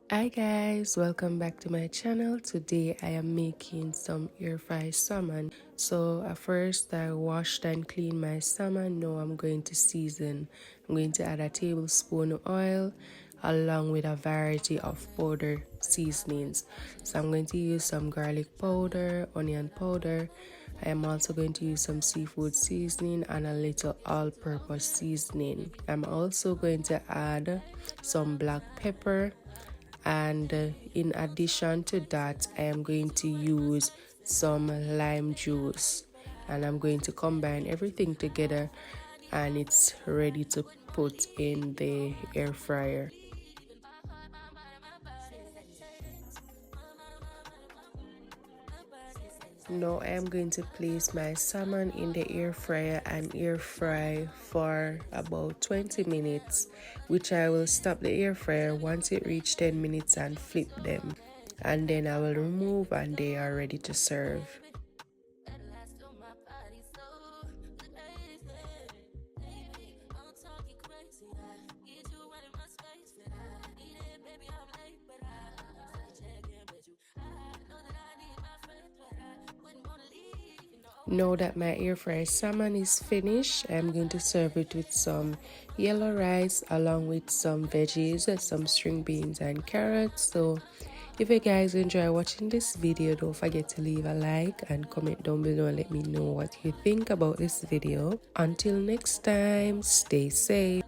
Hi guys, welcome back to my channel. Today I am making some air fry salmon. So at first I washed and cleaned my salmon. Now I'm going to season. I'm going to add a tablespoon of oil along with a variety of powder seasonings. So I'm going to use some garlic powder, onion powder. I am also going to use some seafood seasoning and a little all-purpose seasoning. I'm also going to add some black pepper, and in addition to that I am going to use some lime juice, and I'm going to combine everything together and it's ready to put in the air fryer. Now I am going to place my salmon in the air fryer and air fry for about 20 minutes, which I will stop the air fryer once it reaches 10 minutes and flip them. And then I will remove and they are ready to serve. Now that my air fried salmon is finished, I'm going to serve it with some yellow rice along with some veggies, some string beans and carrots. So if you guys enjoy watching this video, don't forget to leave a like and comment down below and let me know what you think about this video. Until next time, stay safe.